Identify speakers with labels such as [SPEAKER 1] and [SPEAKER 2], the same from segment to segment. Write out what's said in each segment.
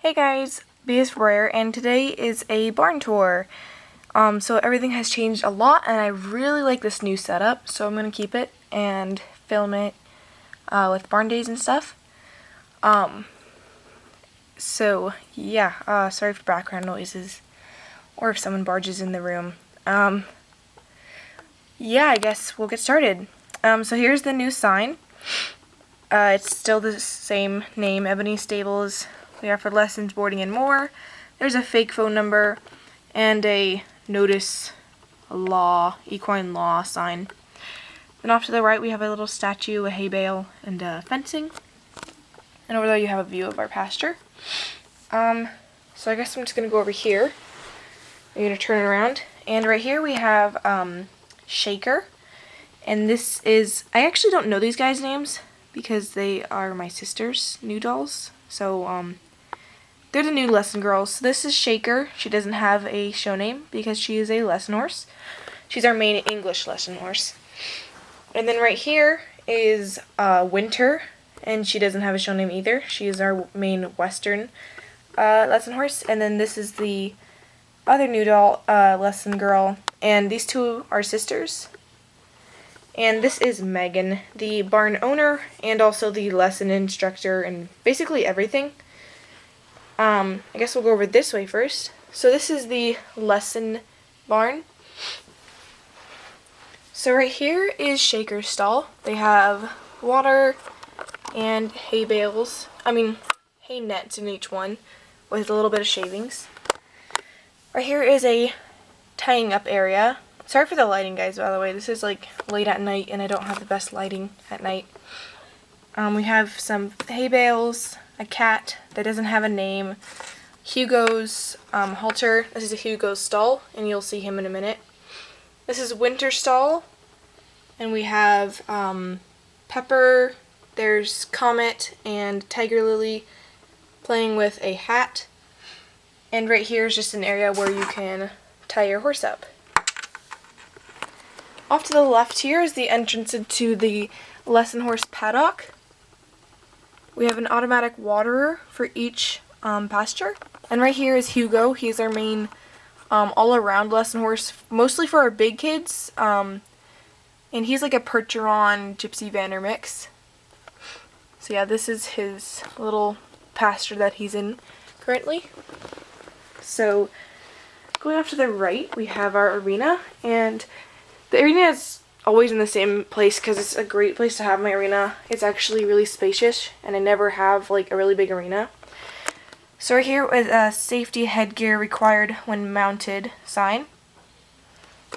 [SPEAKER 1] Hey guys, BS Rare, and today is a barn tour. So everything has changed a lot, and I really like this new setup, so I'm gonna keep it and film it with barn days and stuff. So yeah, sorry for background noises, or if someone barges in the room. Yeah, I guess we'll get started. So here's the new sign. It's still the same name, Ebony Stables. We offer lessons, boarding, and more. There's a fake phone number and a notice equine law sign. Then off to the right we have a little statue, a hay bale, and fencing. And over there you have a view of our pasture. So I guess I'm just going to go over here. I'm going to turn it around. And right here we have Shaker. And this is, I actually don't know these guys' names because they are my sister's new dolls. So they're the new lesson girls. So this is Shaker. She doesn't have a show name because she is a lesson horse. She's our main English lesson horse. And then right here is Winter, and she doesn't have a show name either. She is our main Western lesson horse. And then this is the other new doll, lesson girl, and these two are sisters. And this is Megan, the barn owner and also the lesson instructor and basically everything. I guess we'll go over this way first. So this is the lesson barn. So right here is Shaker's stall. They have water and hay bales, hay nets in each one with a little bit of shavings. Right here is a tying up area. Sorry for the lighting, guys, by the way. This is like late at night and I don't have the best lighting at night. We have some hay bales, a cat that doesn't have a name, Hugo's halter. This is a Hugo's stall, and you'll see him in a minute. This is Winter's stall, and we have Pepper, there's Comet, and Tiger Lily playing with a hat. And right here is just an area where you can tie your horse up. Off to the left here is the entrance into the lesson horse paddock. We have an automatic waterer for each pasture. And right here is Hugo. He's our main all-around lesson horse, mostly for our big kids. And he's like a Percheron Gypsy Vanner mix. So yeah, this is his little pasture that he's in currently. So going off to the right, we have our arena, and the arena is always in the same place because it's a great place to have my arena. It's actually really spacious, and I never have like a really big arena. So right here is a safety headgear required when mounted sign.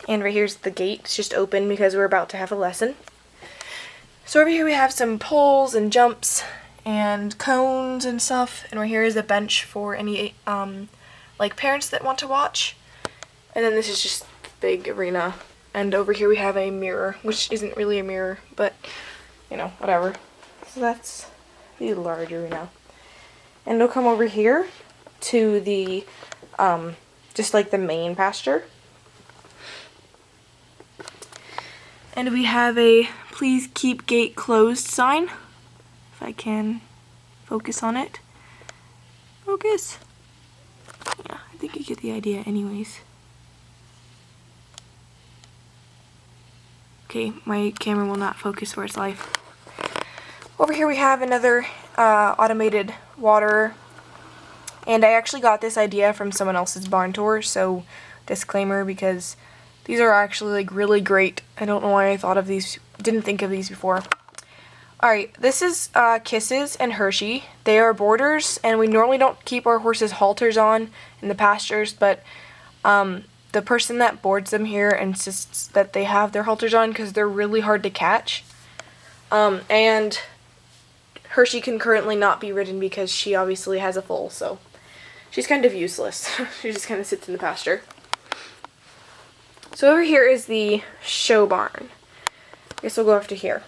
[SPEAKER 1] And right here's the gate. It's just open because we're about to have a lesson. So over here we have some poles and jumps and cones and stuff. And right here is a bench for any like parents that want to watch. And then this is just the big arena. And over here we have a mirror, which isn't really a mirror, but, you know, whatever. So that's the large arena. And we'll come over here to the, just like the main pasture. And we have a please keep gate closed sign. If I can focus on it. Focus. Yeah, I think you get the idea anyways. Okay, my camera will not focus for its life. Over here we have another automated waterer. And I actually got this idea from someone else's barn tour, so disclaimer, because these are actually like really great. I don't know why I didn't think of these before. Alright, this is Kisses and Hershey. They are boarders, and we normally don't keep our horses' halters on in the pastures, but the person that boards them here insists that they have their halters on because they're really hard to catch. And Hershey can currently not be ridden because she obviously has a foal, so she's kind of useless. She just kind of sits in the pasture. So over here is the show barn. I guess we'll go over to here.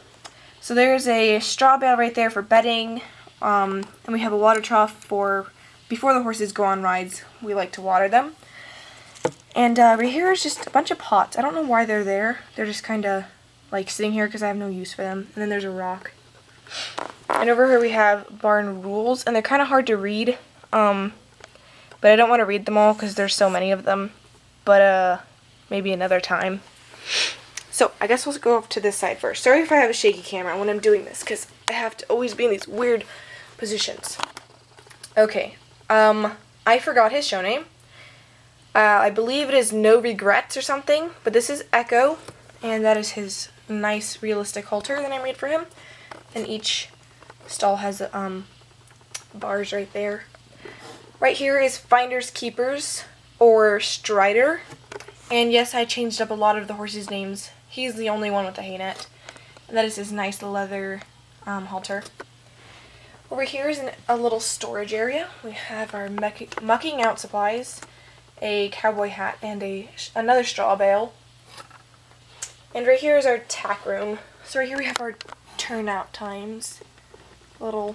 [SPEAKER 1] So there's a straw bale right there for bedding, and we have a water trough for before the horses go on rides. We like to water them. And right here is just a bunch of pots. I don't know why they're there. They're just kind of like sitting here because I have no use for them. And then there's a rock. And over here we have barn rules, and they're kind of hard to read. but I don't want to read them all because there's so many of them, but maybe another time. So I guess we'll go up to this side first. Sorry if I have a shaky camera when I'm doing this because I have to always be in these weird positions. Okay, I forgot his show name. I believe it is No Regrets or something, but this is Echo, and that is his nice realistic halter that I made for him. And each stall has bars right there. Right here is Finders Keepers, or Strider. And yes, I changed up a lot of the horses' names. He's the only one with a hay net. And that is his nice leather halter. Over here is a little storage area. We have our mucking out supplies, a cowboy hat, and another straw bale. And right here is our tack room. So right here we have our turnout times little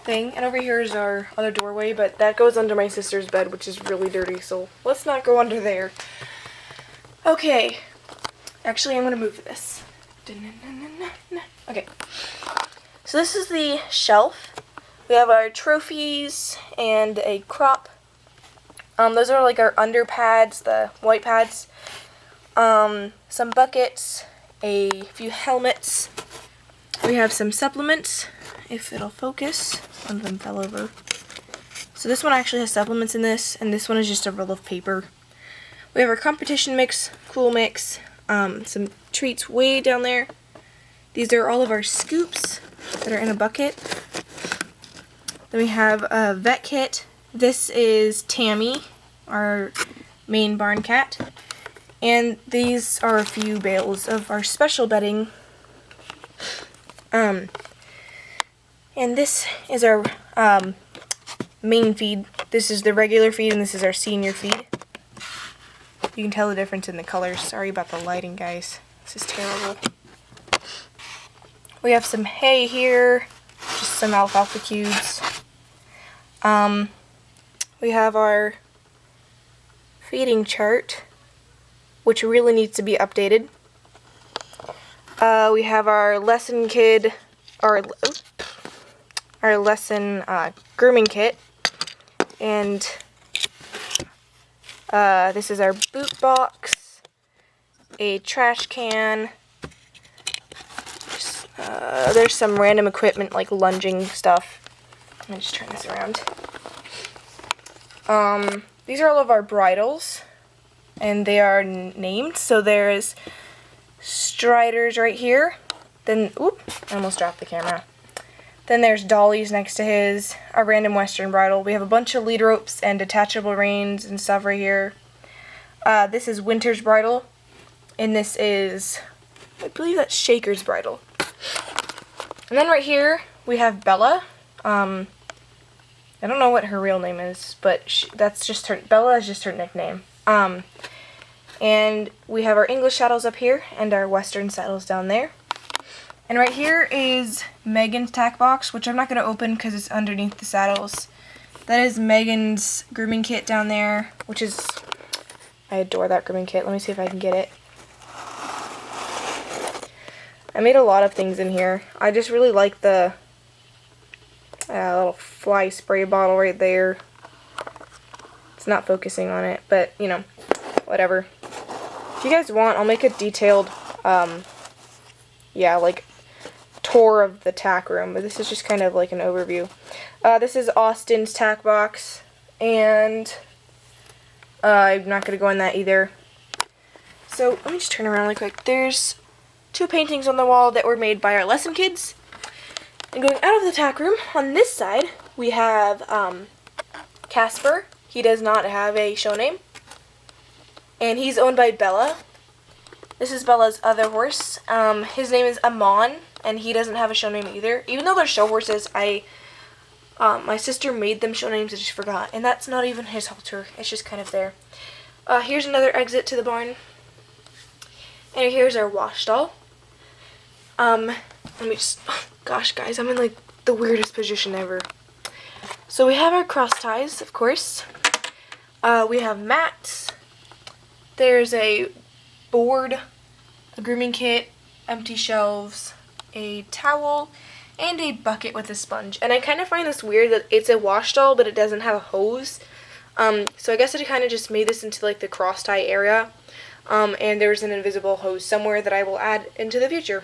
[SPEAKER 1] thing. And over here is our other doorway, but that goes under my sister's bed, which is really dirty, so let's not go under there. Okay. Actually, I'm going to move this. Okay. So this is the shelf. We have our trophies and a crop. Those are like our under pads, the white pads. Some buckets, a few helmets. We have some supplements, if it'll focus. One of them fell over. So this one actually has supplements in this, and this one is just a roll of paper. We have our competition mix, cool mix, some treats way down there. These are all of our scoops that are in a bucket. Then we have a vet kit. This is Tammy, our main barn cat. And these are a few bales of our special bedding. And this is our main feed. This is the regular feed, and this is our senior feed. You can tell the difference in the colors. Sorry about the lighting, guys. This is terrible. We have some hay here, just some alfalfa cubes. We have our feeding chart, which really needs to be updated. We have our lesson kid, our lesson grooming kit, and this is our boot box, a trash can. There's some random equipment like lunging stuff. Let me just turn this around. These are all of our bridles, and they are named. So there's Striders right here. Then, oop, I almost dropped the camera. Then there's Dolly's next to his, a random Western bridle. We have a bunch of lead ropes and detachable reins and stuff right here. This is Winter's bridle, and this is, I believe that's Shaker's bridle. And then right here we have Bella. I don't know what her real name is, but that's just her. Bella is just her nickname. And we have our English saddles up here and our Western saddles down there. And right here is Megan's tack box, which I'm not going to open because it's underneath the saddles. That is Megan's grooming kit down there, which is, I adore that grooming kit. Let me see if I can get it. I made a lot of things in here. I just really like the little fly spray bottle right there. It's not focusing on it, but, you know, whatever. If you guys want, I'll make a detailed, like, tour of the tack room, but this is just kind of like an overview. This is Austin's tack box, and I'm not going to go in that either. So, let me just turn around really quick. There's 2 paintings on the wall that were made by our lesson kids. And going out of the tack room, on this side, we have Casper. He does not have a show name. And he's owned by Bella. This is Bella's other horse. His name is Amon, and he doesn't have a show name either. Even though they're show horses, my sister made them show names, I just forgot. And that's not even his halter. It's just kind of there. Here's another exit to the barn. And here's our wash stall. Let me just, oh, gosh guys, I'm in like the weirdest position ever. So we have our cross ties, of course. We have mats. There's a board, a grooming kit, empty shelves, a towel, and a bucket with a sponge. And I kind of find this weird that it's a wash stall, but it doesn't have a hose. So I guess I kind of just made this into like the cross tie area. And there's an invisible hose somewhere that I will add into the future.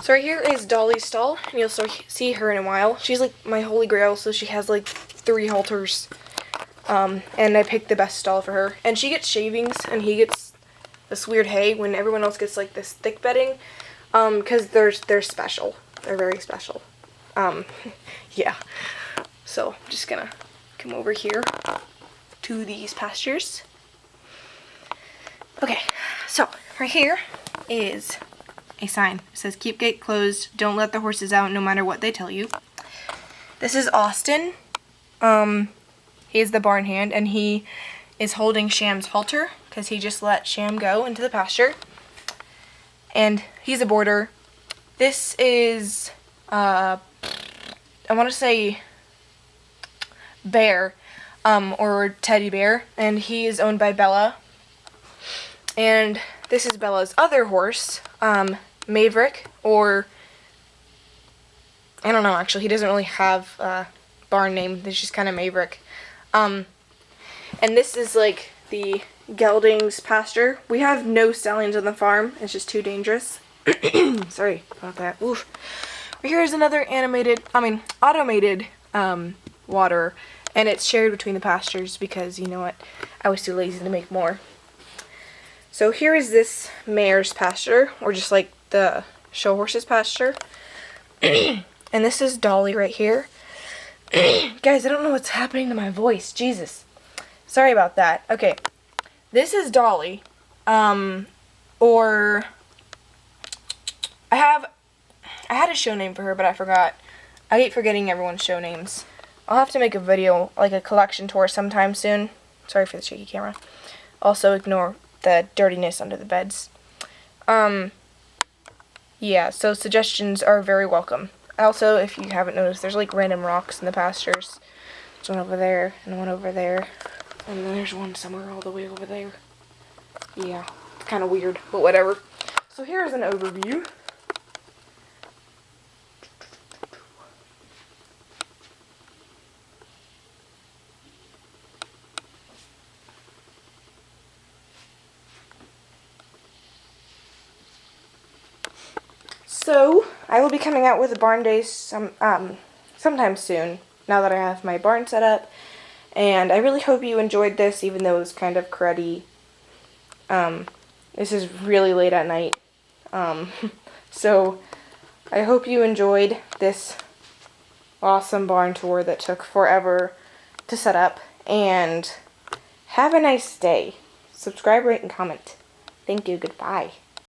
[SPEAKER 1] So right here is Dolly's stall, and you'll see her in a while. She's like my holy grail, so she has like 3 halters. And I picked the best stall for her. And she gets shavings, and he gets this weird hay when everyone else gets like this thick bedding. Because they're special. They're very special. Yeah. So I'm just gonna come over here to these pastures. Okay, so right here is a sign. It says, keep gate closed, don't let the horses out no matter what they tell you. This is Austin. He is the barn hand, and he is holding Sham's halter because he just let Sham go into the pasture. And he's a boarder. This is, I want to say Bear, or Teddy Bear, and he is owned by Bella. And this is Bella's other horse, Maverick, or I don't know, actually, he doesn't really have a barn name. It's just kind of Maverick. And this is like the geldings pasture. We have no stallions on the farm. It's just too dangerous. Sorry about that. Oof. Here is another automated water, and it's shared between the pastures because, you know what, I was too lazy to make more. So here is this mare's pasture, or just like the show horse's pasture. And this is Dolly right here. Guys, I don't know what's happening to my voice. Jesus. Sorry about that. Okay. This is Dolly. Or I had a show name for her, but I forgot. I hate forgetting everyone's show names. I'll have to make a video, like a collection tour sometime soon. Sorry for the shaky camera. Also ignore the dirtiness under the beds. Yeah, so suggestions are very welcome. Also, if you haven't noticed, there's like random rocks in the pastures. There's one over there, and one over there, and then there's one somewhere all the way over there. Yeah, it's kind of weird, but whatever. So here's an overview. So, I will be coming out with a barn day sometime soon, now that I have my barn set up. And I really hope you enjoyed this, even though it was kind of cruddy. This is really late at night. So, I hope you enjoyed this awesome barn tour that took forever to set up. And have a nice day. Subscribe, rate, and comment. Thank you. Goodbye.